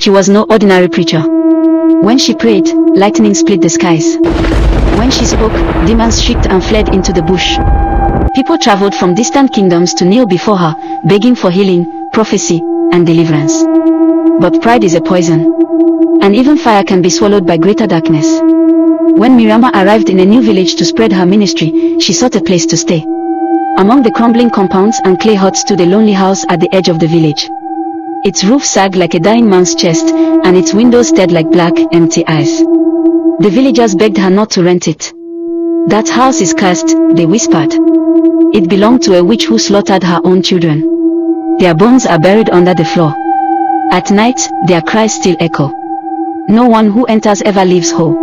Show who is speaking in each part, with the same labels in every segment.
Speaker 1: She was no ordinary preacher. When she prayed, lightning split the skies. When she spoke, demons shrieked and fled into the bush. People traveled from distant kingdoms to kneel before her, begging for healing, prophecy, and deliverance. But pride is a poison. And even fire can be swallowed by greater darkness. When Miriama arrived in a new village to spread her ministry, she sought a place to stay. Among the crumbling compounds and clay huts stood a lonely house at the edge of the village. Its roof sagged like a dying man's chest, and its windows stared like black, empty eyes. The villagers begged her not to rent it. "That house is cursed," they whispered. "It belonged to a witch who slaughtered her own children. Their bones are buried under the floor. At night, their cries still echo. No one who enters ever leaves whole."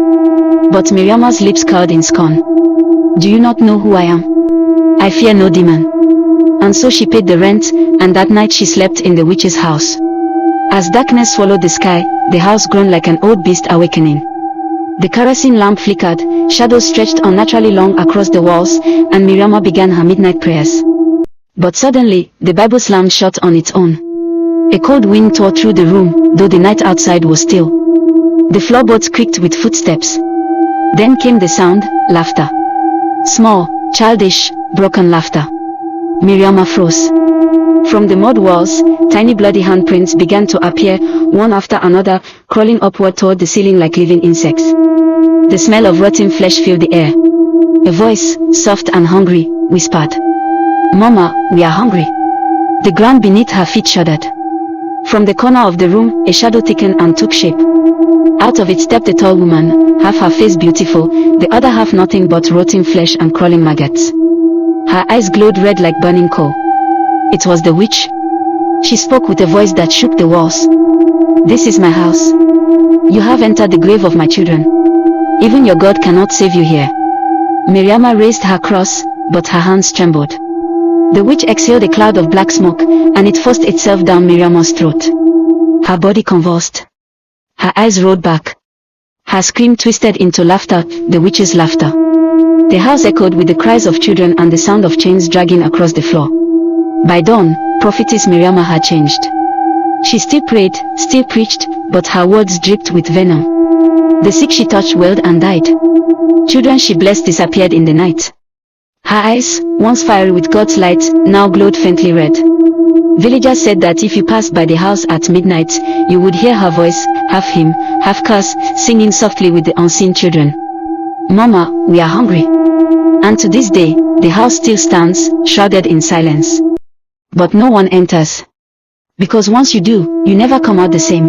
Speaker 1: But Miriama's lips curled in scorn. "Do you not know who I am? I fear no demon." And so she paid the rent, and that night she slept in the witch's house. As darkness swallowed the sky, the house groaned like an old beast awakening. The kerosene lamp flickered, shadows stretched unnaturally long across the walls, and Miriama began her midnight prayers. But suddenly, the Bible slammed shut on its own. A cold wind tore through the room, though the night outside was still. The floorboards creaked with footsteps. Then came the sound, laughter. Small, childish, broken laughter. Miriama froze. From the mud walls, tiny bloody handprints began to appear, one after another, crawling upward toward the ceiling like living insects. The smell of rotting flesh filled the air. A voice, soft and hungry, whispered, "Mama, we are hungry." The ground beneath her feet shuddered. From the corner of the room, a shadow thickened and took shape. Out of it stepped a tall woman, half her face beautiful, the other half nothing but rotting flesh and crawling maggots. Her eyes glowed red like burning coal. It was the witch. She spoke with a voice that shook the walls. "This is my house. You have entered the grave of my children. Even your God cannot save you here." Miriama raised her cross, but her hands trembled. The witch exhaled a cloud of black smoke, and it forced itself down Miriama's throat. Her body convulsed. Her eyes rolled back. Her scream twisted into laughter, the witch's laughter. The house echoed with the cries of children and the sound of chains dragging across the floor. By dawn, prophetess Miriama had changed. She still prayed, still preached, but her words dripped with venom. The sick she touched wailed and died. Children she blessed disappeared in the night. Her eyes, once fiery with God's light, now glowed faintly red. Villagers said that if you passed by the house at midnight, you would hear her voice, half hymn, half curse, singing softly with the unseen children. "Mama, we are hungry." And to this day, the house still stands, shrouded in silence. But no one enters. Because once you do, you never come out the same.